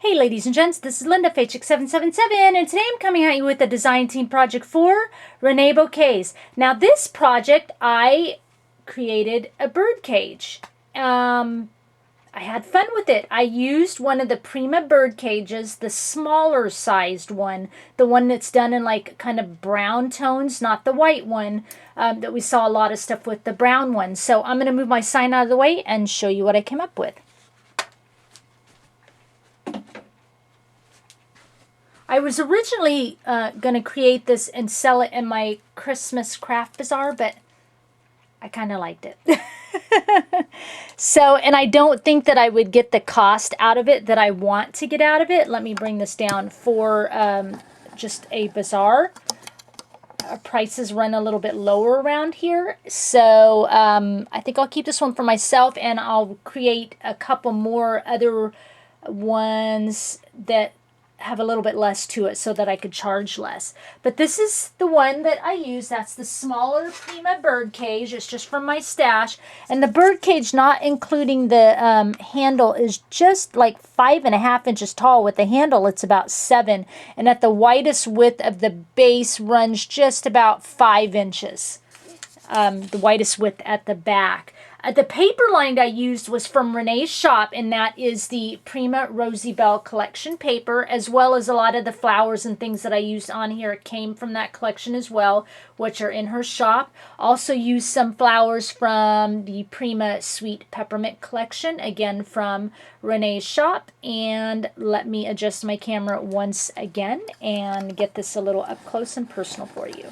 Hey ladies and gents, this is Linda, Chic777, and today I'm coming at you with a design team project for Reneabouquets. Now this project, I created a bird cage. I had fun with it. I used one of the Prima bird cages, the smaller sized one, the one that's done in like kind of brown tones, not the white one that we saw a lot of stuff with, the brown one. So I'm going to move my sign out of the way and show you what I came up with. I was originally going to create this and sell it in my Christmas craft bazaar, but I kind of liked it. So, and I don't think that I would get the cost out of it that I want to get out of it. Let me bring this down for just a bazaar. Prices run a little bit lower around here. So I think I'll keep this one for myself, and I'll create a couple more other ones that have a little bit less to it so that I could charge less. But this is the one that I use. That's the smaller Prima bird cage. It's just from my stash. And the bird cage, not including the handle, is just like 5.5 inches tall. With the handle, it's about 7. And at the widest width of the base runs just about 5 inches. The widest width at the back. The paper line I used was from Renee's shop, and that is the Prima Rosie Bell collection paper, as well as a lot of the flowers and things that I used on here came from that collection as well, which are in her shop. Also used some flowers from the Prima Sweet Peppermint collection, again from Renee's shop. And let me adjust my camera once again and get this a little up close and personal for you.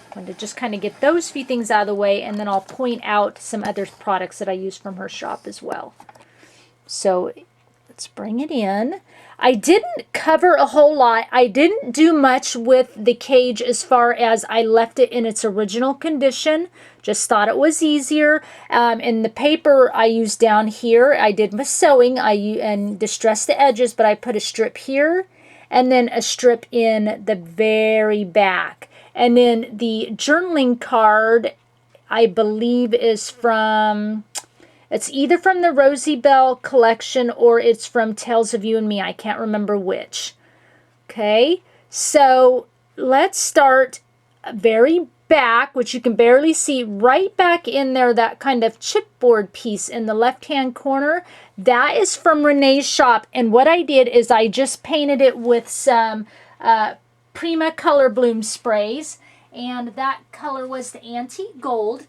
I wanted to just kind of get those few things out of the way, and then I'll point out some other products that I use from her shop as well. So let's bring it in. I didn't cover a whole lot. I didn't do much with the cage as far as I left it in its original condition. Just thought it was easier. And the paper I used down here, I did my sewing and distressed the edges, but I put a strip here and then a strip in the very back. And then the journaling card, I believe, is from, it's either from the Rosie Bell collection or it's from Tales of You and Me. I can't remember which. Okay, so let's start very back, which you can barely see, right back in there, that kind of chipboard piece in the left-hand corner. That is from Renee's shop. And what I did is I just painted it with some Prima Color Bloom sprays, and that color was the Antique Gold.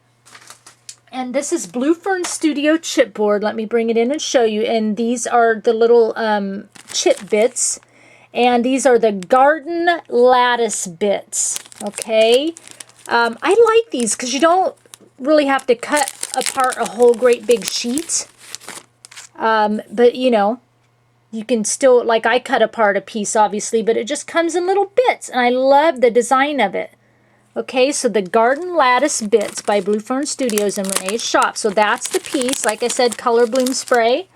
And this is Blue Fern Studio chipboard. Let me bring it in and show you. And these are the little chip bits, and these are the garden lattice bits. Okay, I like these because you don't really have to cut apart a whole great big sheet, but you know, you can still, like, I cut apart a piece obviously, but it just comes in little bits, and I love the design of it. Okay, so the Garden Lattice Bits by Blue Fern Studios and Renee's shop. So that's the piece, like I said, Color Bloom spray.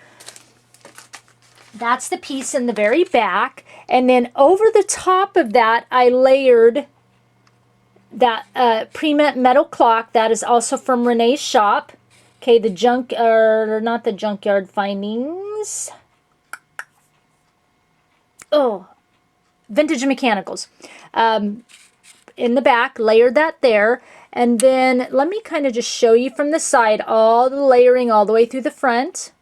That's the piece in the very back. And then over the top of that, I layered that Prima metal clock. That is also from Renee's shop. Okay, the Junkyard, not the Junkyard Findings. Oh, Vintage Mechanicals. In the back, layered that there. And then let me kind of just show you from the side all the layering all the way through the front.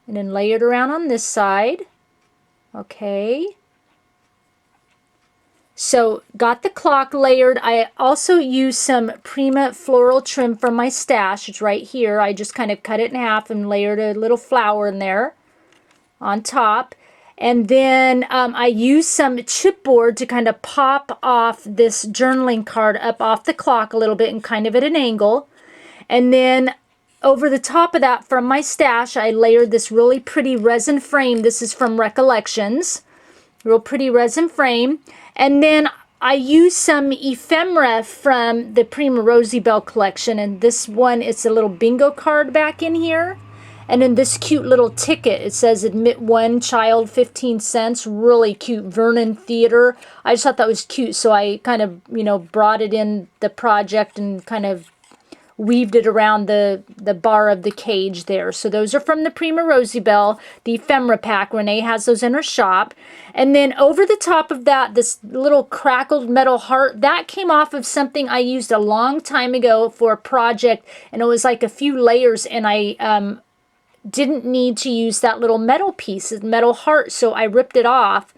And then layered around on this side. Okay. So got the clock layered. I also used some Prima floral trim from my stash. It's right here. I just kind of cut it in half and layered a little flower in there on top. And then I used some chipboard to kind of pop off this journaling card up off the clock a little bit and kind of at an angle. And then over the top of that, from my stash, I layered this really pretty resin frame. This is from Recollections. Real pretty resin frame. And then I used some ephemera from the Prima Rosie Bell collection. And this one, it's a little bingo card back in here. And then this cute little ticket. It says admit one child 15 cents. Really cute. Vernon Theater. I just thought that was cute. So I kind of, you know, brought it in the project and kind of weaved it around the bar of the cage there. So those are from the Prima Rosibel, the ephemera pack. Renee has those in her shop. And then over the top of that, this little crackled metal heart, that came off of something I used a long time ago for a project, and it was like a few layers, and I didn't need to use that little metal piece, metal heart, so I ripped it off,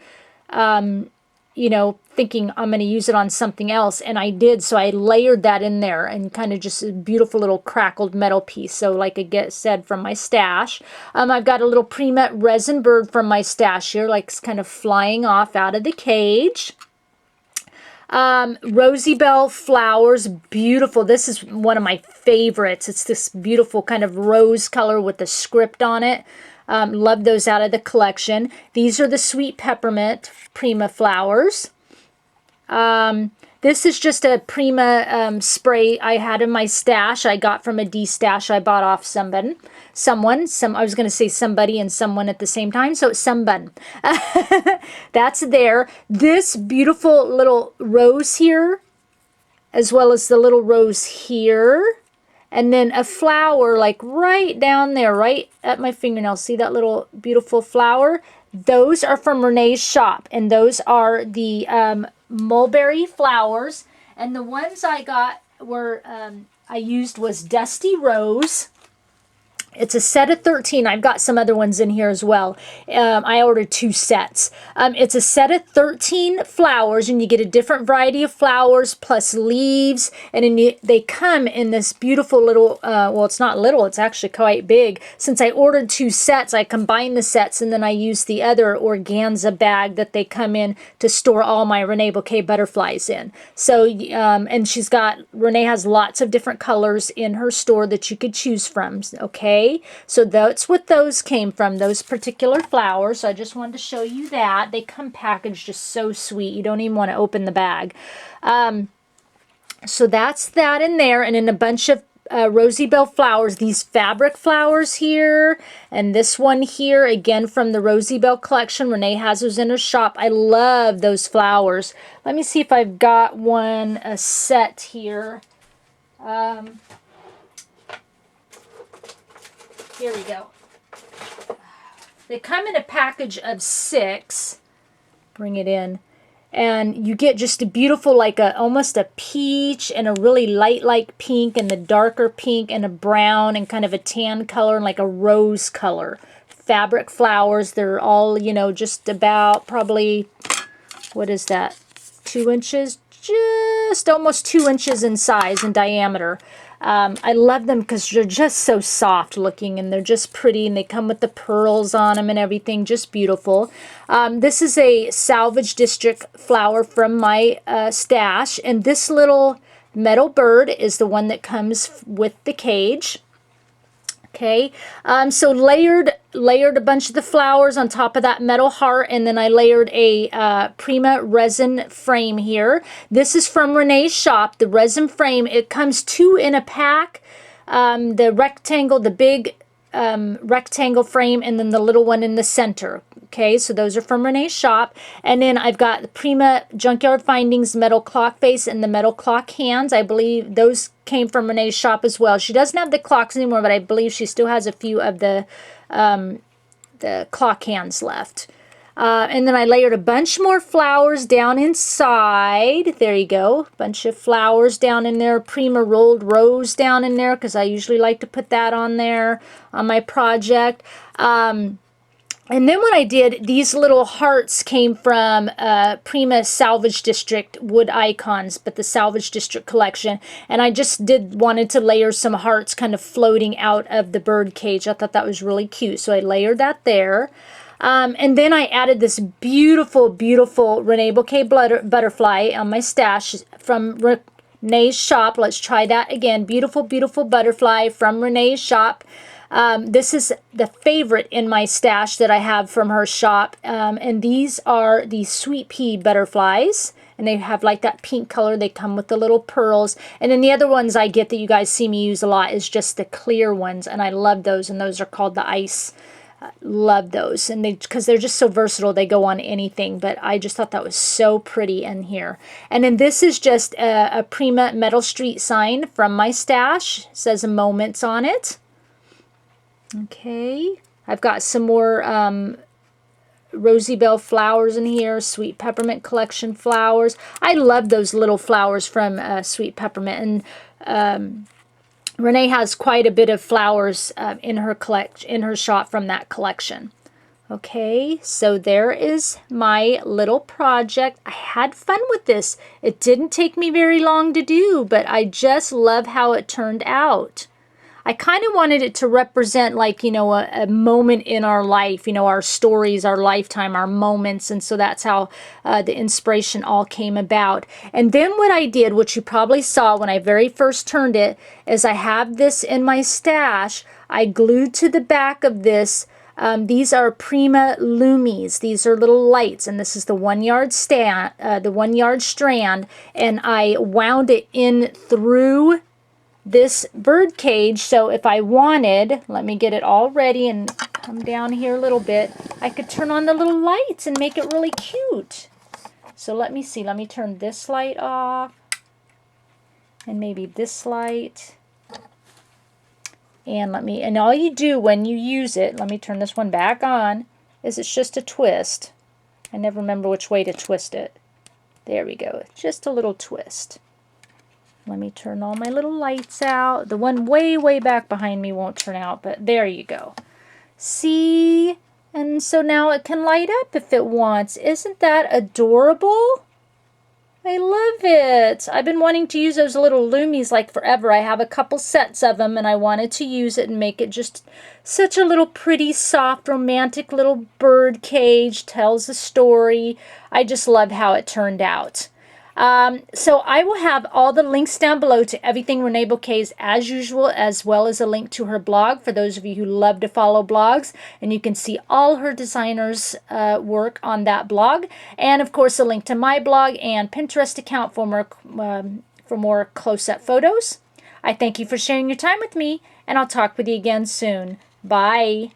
you know, thinking I'm going to use it on something else, and I did. So I layered that in there, and kind of just a beautiful little crackled metal piece. So like I said, from my stash. I've got a little Prima resin bird from my stash here, like it's kind of flying off out of the cage. Rosibel flowers, beautiful. This is one of my favorites. It's this beautiful kind of rose color with the script on it. Love those out of the collection. These are the sweet peppermint Prima flowers. This is just a Prima spray I had in my stash. I got from a D-stash I bought off someone. I was going to say somebody and someone at the same time, so it's someone. That's there. This beautiful little rose here, as well as the little rose here. And then a flower like right down there, right at my fingernail. See that little beautiful flower? Those are from Renee's shop, and those are the mulberry flowers. And the ones I got were, I used was Dusty Rose. It's a set of 13. I've got some other ones in here as well. I ordered 2 sets. It's a set of 13 flowers, and you get a different variety of flowers plus leaves. And then they come in this beautiful little, well, it's not little, it's actually quite big. Since I ordered 2 sets, I combined the sets, and then I used the other organza bag that they come in to store all my Reneabouquets butterflies in. So, and Renee has lots of different colors in her store that you could choose from, okay? So that's what those came from, those particular flowers. So I just wanted to show you that. They come packaged just so sweet. You don't even want to open the bag. So that's that in there. And then a bunch of Rosibel flowers, these fabric flowers here, and this one here, again from the Rosibel collection. Renee has those in her shop. I love those flowers. Let me see if I've got a set here. Here we go. They come in a package of 6. Bring it in. And you get just a beautiful, like almost a peach and a really light like pink and the darker pink and a brown and kind of a tan color and like a rose color. Fabric flowers. They're all, you know, just about probably, what is that? 2 inches? Just almost 2 inches in size and diameter. I love them because they're just so soft looking, and they're just pretty, and they come with the pearls on them and everything, just beautiful. This is a Salvage District flower from my stash, and this little metal bird is the one that comes with the cage. Okay, so layered a bunch of the flowers on top of that metal heart, and then I layered a Prima resin frame here. This is from Renee's shop, the resin frame. It comes 2 in a pack, the rectangle, the big rectangle frame, and then the little one in the center. Okay, so those are from Renee's shop. And then I've got the Prima Junkyard Findings metal clock face and the metal clock hands. I believe those came from Renee's shop as well. She doesn't have the clocks anymore, but I believe she still has a few of the clock hands left. And then I layered a bunch more flowers down inside. There you go. Bunch of flowers down in there. Prima rolled rose down in there because I usually like to put that on there on my project. And then what I did, these little hearts came from Prima Salvage District wood icons, but the Salvage District collection. And I just wanted to layer some hearts kind of floating out of the bird cage. I thought that was really cute, so I layered that there. And then I added this beautiful, beautiful Reneabouquet butterfly on my stash from Renee's shop. Let's try that again. Beautiful, beautiful butterfly from Renee's shop. This is the favorite in my stash that I have from her shop. And these are the sweet pea butterflies. And they have like that pink color. They come with the little pearls. And then the other ones I get that you guys see me use a lot is just the clear ones. And I love those. And those are called the ice Love those, and because they're just so versatile, they go on anything. But I just thought that was so pretty in here. And then this is just a Prima Metal Street sign from my stash. It says Moments on it. Okay, I've got some more Rosy Bell flowers in here, Sweet Peppermint Collection flowers. I love those little flowers from Sweet Peppermint, and Renee has quite a bit of flowers in her shop from that collection. Okay, so there is my little project. I had fun with this. It didn't take me very long to do, but I just love how it turned out. I kind of wanted it to represent, like, you know, a moment in our life, you know, our stories, our lifetime, our moments. And so that's how the inspiration all came about. And then what I did, which you probably saw when I very first turned it, is I have this in my stash. I glued to the back of this. These are Prima Loomies. These are little lights, and this is the 1 yard strand, and I wound it in through this bird cage. So if I wanted, let me get it all ready and come down here a little bit, I could turn on the little lights and make it really cute. So let me see, let me turn this light off, and maybe this light. And all you do when you use it, let me turn this one back on, is it's just a twist. I never remember which way to twist it. There we go, just a little twist. Let me turn all my little lights out. The one way, way back behind me won't turn out, but there you go. See? And so now it can light up if it wants. Isn't that adorable? I love it. I've been wanting to use those little Loomies like forever. I have a couple sets of them, and I wanted to use it and make it just such a little pretty, soft, romantic little bird cage. Tells a story. I just love how it turned out. So I will have all the links down below to everything Reneabouquets as usual, as well as a link to her blog for those of you who love to follow blogs. And you can see all her designers' work on that blog. And of course, a link to my blog and Pinterest account for more close-up photos. I thank you for sharing your time with me, and I'll talk with you again soon. Bye.